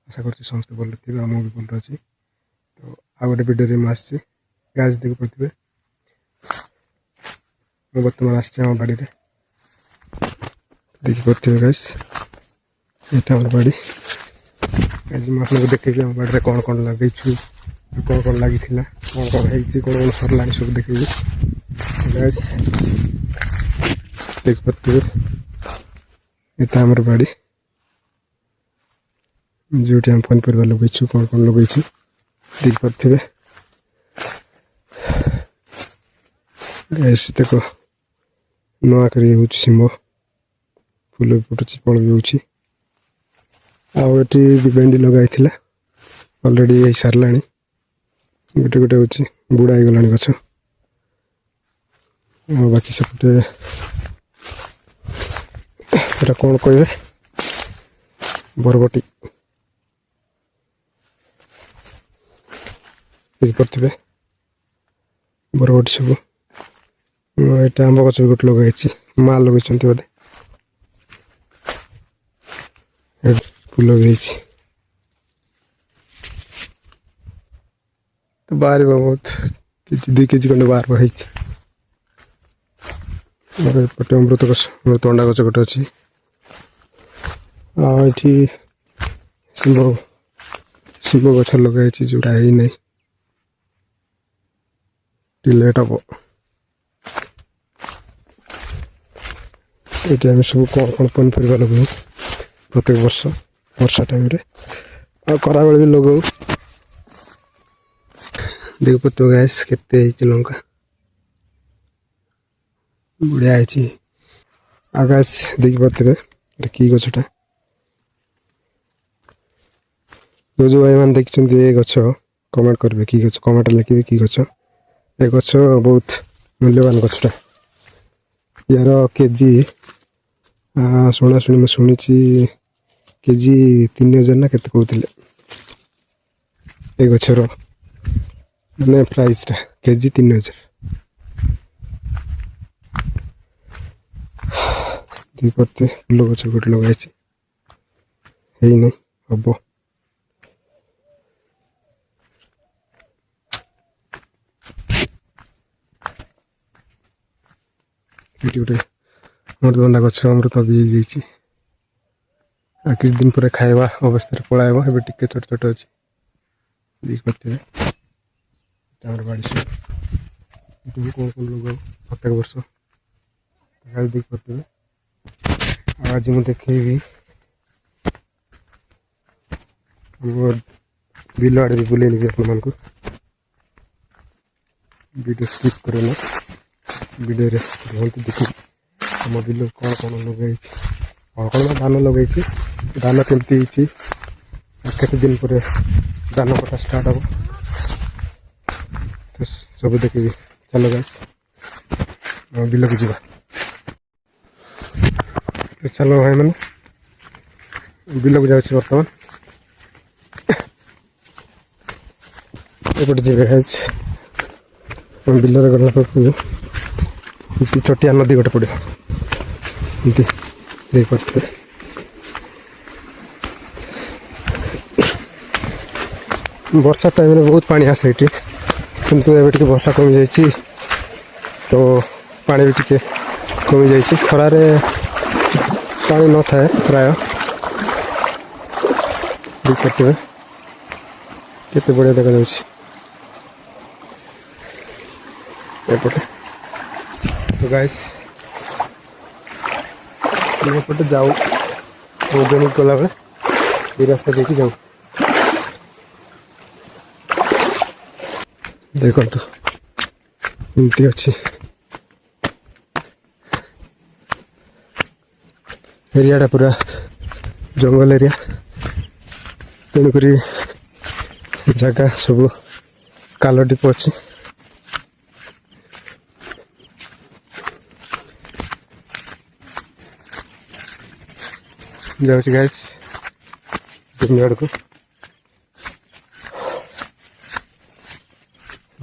आशा कर समस्त भल थे मुझे भी भल अच्छी तो आ गए भिडियो में आसी गाज देखिपे मैं बर्तमान आम बाड़ी देखिपे गाइस यहाँ आम बाड़ी आज मुझे देखी आम बाड़ी कौन कौन लगे कौन कौन लगी कौन कौन है कौन कौन सरला सब देखी गाइस देखिपे यहाँ आम बाड़ी जो आम पनीपरिया लगे कौन कौन लगे देखिपे गाइस देख नुआ कर शिंब फूल भी फुटुची फल भी होची आठी भेंडी लगाई ऑलरेडी हो सारा गोटे गोटे हूँ बुढ़ा हो गला गच बाकी सेपटे कौन कहे बरगटी देखिपे बरगटी सब ये आंब गच भी गोटे लगे माँ लगे बोधे फूल भी तो बाहर बहुत कि 2 केजी खंडे बाहर पटे अमृतभंडा गच गोटे अच्छी ये शिंब गच लगे जोटा है नहीं लेट हम ये आम सब कौन कौन पनीपरिया लगे प्रत्येक वर्ष वर्षा टाइम खरा बेले भी लगाऊ देखिपे गैस केते लंका बढ़िया है गैस देखिपे कि गछटा जो भाई मैंने देखते ये गछ कमेंट करेंगे कि गछ कमेंट लिखे कि गछ ये गछ बहुत मूल्यवान गछटा यार केजी शुणा शुणी मैं शुणी केजी 3000 ना केते कहते ये गचर मैंने प्राइसटा केजी 3000 देखते फूल गच गोटे लगाई नहीं हम ये गोटे अमृतभंडा गच अमृत भी किस दिन पर खाଇବା अवस्था पलायब ए टिके छोट छोट अच्छी देखिपे बाड़ी सब कौन कौन लोग प्रत्येक वर्ष देखिपे आज मुझे देखी बिल आड़े भी बुले आप वीडियो स्किप करना वीडियो देखिए आम बिल कौन कौन लगे कौन कौन धान लगे धान केमती केते दिन पर धान कटा स्टार्ट हम तो सब देखी चलो गाइस बिल को जा तो चलो भाई मैंने बिल को जाऊँ बर्तमान एपटे जी गाइस बिल गला छोटिया नदी गोटे पड़ो एमती देखिपे वर्षा टाइम में बहुत पानी आसे ये किंतु एबे वर्षा कमी जाइए तो पानी भी टिके कमी जाइए खरार पानी न था प्राय देखिए केते बढ़िया देखा एपटे तो गाइस एपटे जाऊ जन गला बेले ये रास्ता देखी जाऊ देखो तो एमती अच्छी एरिया पूरा जंगल एरिया तेणुक जगह सब काल टीप अच्छी जाऊँगी गाइस जमी आड़ को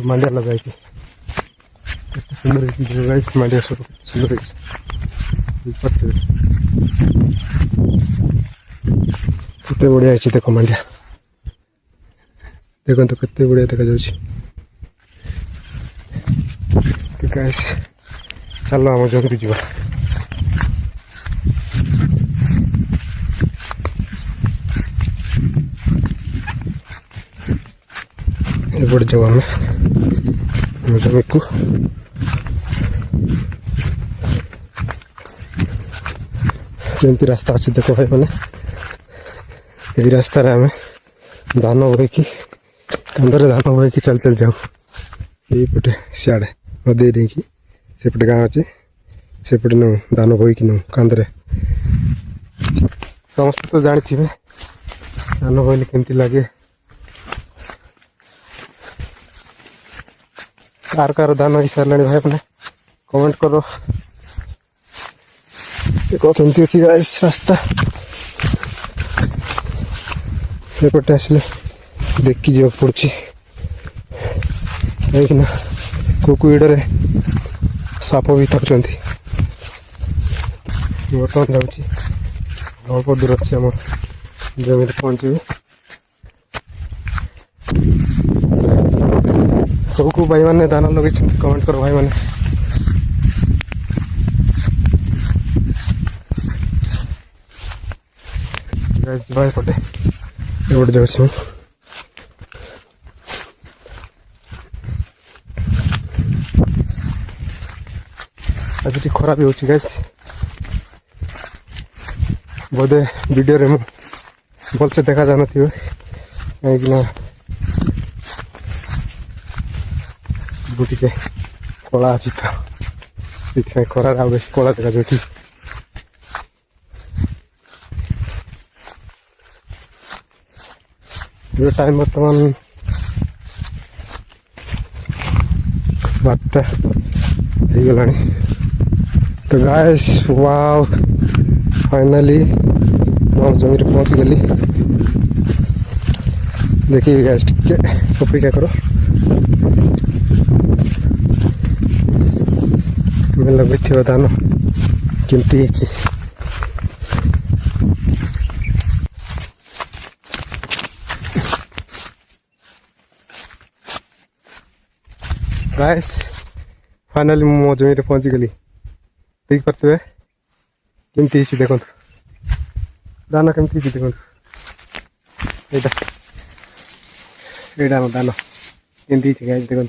मांडिया लगाई सुंदर गाइस मांडिया सब सुंदर केते बढ़िया देखो मांडिया। देखो तो कितने बढ़िया देखा जाଉଛି। तो गाइस चलो आम जमीन जीवा। एपटे जाऊ आम जमी को जमी रास्ता अच्छी देख भाई मैंने यही रास्तार आम धान बोईकि कांधरे धान बोईकि चल चल जाऊ यहीपटे सियाड़े नदी नहीं सेपटे गाँ अच्छे सेपटे नौ धान बोईकि नौ कांधरे समस्त तो जानी थे धान बोईले केमती लगे कार कार धान हो सारे भाई मैंने कमेंट करो देखो केमती अच्छी गाइस रास्ता एपटे आसले देखी जा पड़ी कहीं कुकुईडे साप भी थकुं बर्तमान जाऊँगी अल्प दूर अच्छे आम जमी पहुँची सब को भाई मैंने दाना लगे कमेंट करो भाई मैंने भाई पटे एपटे जाऊँ आज टी खराब हो गैस बोधे वीडियो रे भलसे देखा जान थी कहीं टे कला अच्छी तो खरार आ बेस कला देखा जाती टाइम बर्तमान 12टा हो गला। तो गाइस वाव फाइनली मैं जमी पहुँच गली देखिए गाइस टिके अपेक्षा करो मैं लगे थी धान केमती गाइस फाइनली मो जमी पहुँची गली देख पारे केमती देखो दाना केमती देखो यहाँ दाना केमती गाइस देखो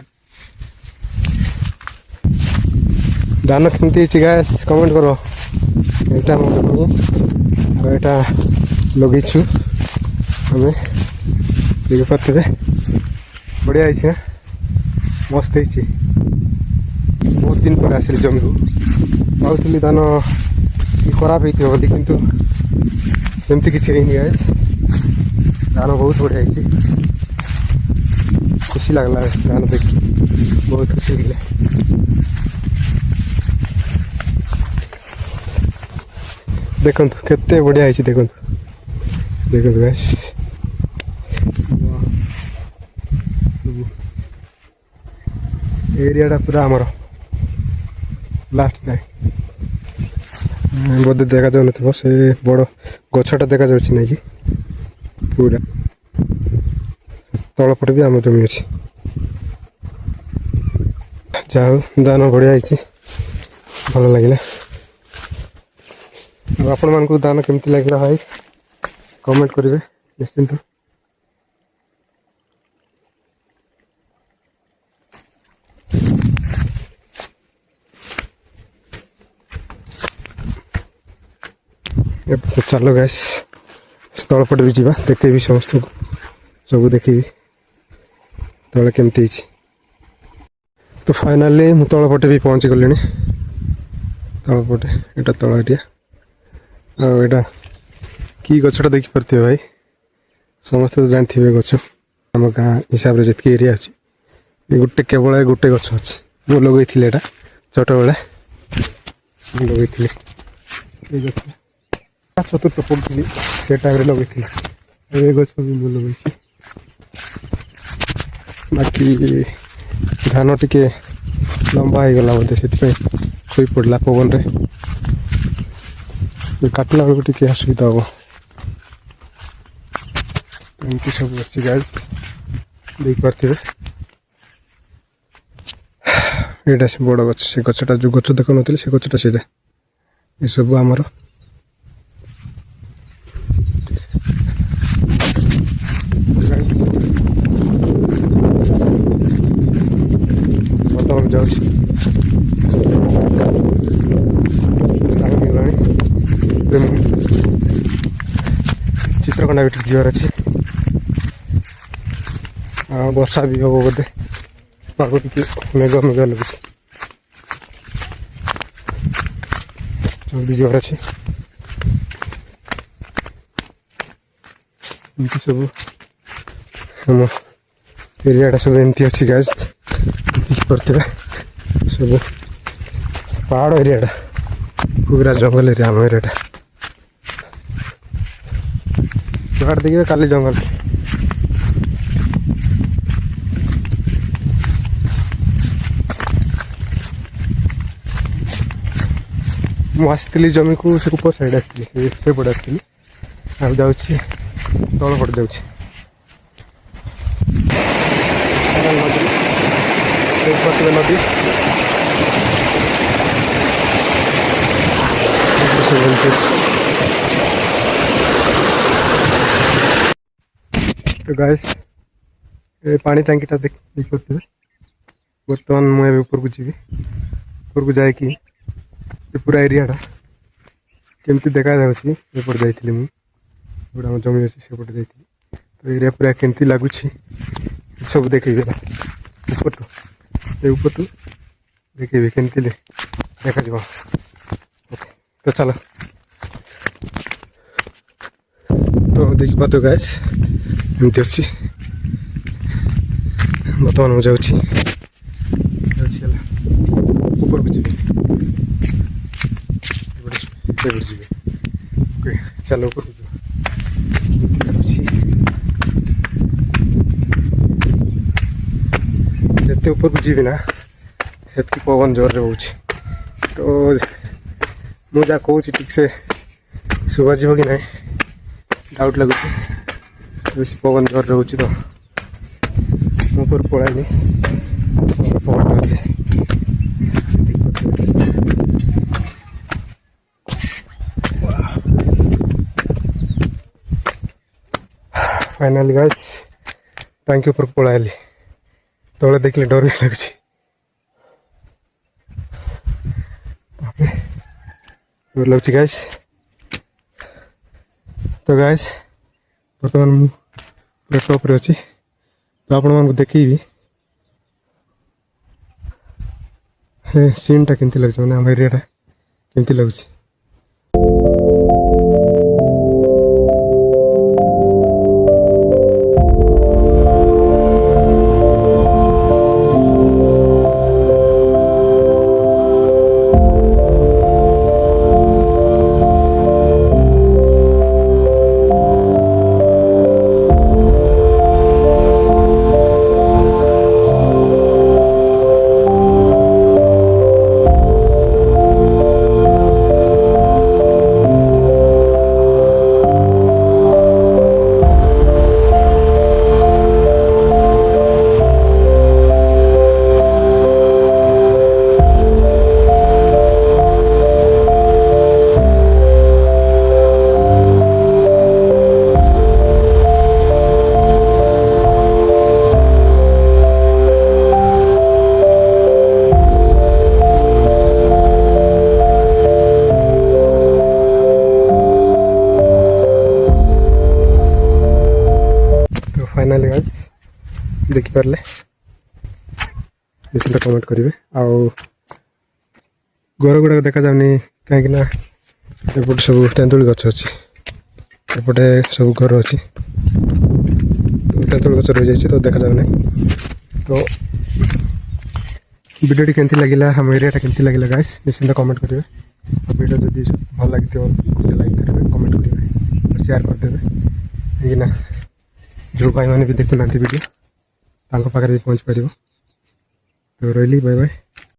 दाना केमती गाइस कमेंट करो यहाँ यहाँ लगेचु आम देख पारे बढ़िया है मस्त है बहुत दिन पर आसिली जमी को भावुली धान खराब होती बोली किंतु सेमती किसी गाइस धान बहुत बढ़िया है खुशी लगला धान देख बहुत खुशी लगे देखो केते बढ़िया है देखो देखो गाइस एरिया पूरा आमर लास्ट जाए बोधे देखा जाऊ न से बड़ गछटा देखा जाऊँ ना कि पूरा तलपटे भी आम जमी अच्छे जाऊ दान बढ़िया है भल लगे आपण मान दान केमती लगे भाई कमेंट करेंगे निश्चिंत चलो गैस तलपटे भी जावा देखेबी समस्त को सब देखेबी तले केमती तो फाइनाली मु तलपटे भी पहुँची गली तलपटे यहाँ तल एरिया आटा कि गछटा देखी पारे भाई समस्ते तो जानते गछ आम गाँ हिसाब से जी एरिया अच्छे गोटे केवल गोटे गछ अच्छे वो लगे छोट बेले लगे चतुर्थ पढ़ी से टाइम लगे ये गच भी लगे बाकी धान टिके लंबा हो गला बोधे से खोई पड़ा पवन रे काटला बेलू टे असुविधा हम एमती सब अच्छी गाइस देखिपे यहाँ से बड़ गच से गचटा जो गच देख नी से गचटा से ये सब आमर बर्तमान जाऊँ चित्रकंडा भी जीवार अच्छे वर्षा भी हम बोधे पाग टी मेघ मेघ लगे जल्दी जीवार अच्छे एमती सब आम एरियाटा सब एमती अच्छी गाइस देखिपे सब पहाड़ एरियाटा पूरा जंगल एरिया आम एरियाटा पहाड़ देखिए काली जंगल मुझे जमी को से ऊपर साइड आसती से पटे आसती आ जाऊँ तल पटे जाऊँ नदी तो गाइस ये पानी टांकीटा देखिए बर्तमान मुझे ऊपर को जी ऊपर को जाकि पूरा एरियाटा केमती देखा जापटे जाइए मुझे आम जमी अच्छे सेपटे जाइए तो एरिया पूरा केमती लगुच सब देखेबे ऊपर टू देखेबे केमती देखा ओके तो चलो तो देखिपा तो गाइस एमती अच्छी बर्तमान मुझे जाऊँ ऊपर को जी ओके चलो ऊपर जिते ऊपर को जीवी ना से पवन जोर रे बहुत तो मुझे कहूँ ठीक से शुभाजी कि ना डाउट लगुच बेस पवन जोर रोच तो ऊपर पड़ानी पवन अच्छे फाइनाली गाइस टांकी ऊपर पड़ाली तले देखले डर भी लगुच लगुच गाइस तो गाइस बर्तमान मु पूरा टॉप रे अच्छी तो आपण मानक देखी सीनटा केमती लगुच मैंने आम एरियाटा केमती लगुच फाइनाली गाइस देखिपारे निश्चित कमेंट करेंगे आउ घर गुड़ाक देखा जाऊनी कहीं एपटे सब तेंतुली गच अच्छी एपटे सब घर अच्छी तो तेंतुली गच रही जाए तो देखा जाऊना तो वीडियो केमती लगे हम एरिया केमती लगे गाइस निश्चिंत कमेंट करेंगे वीडियो जब भल लगी लाइक करेंगे कमेंट करेंगे शेयर करदे कहीं जो भाई मैंने भी देखुना वीडियो पाखे भी पहुँच पार तो रही बाय बाय।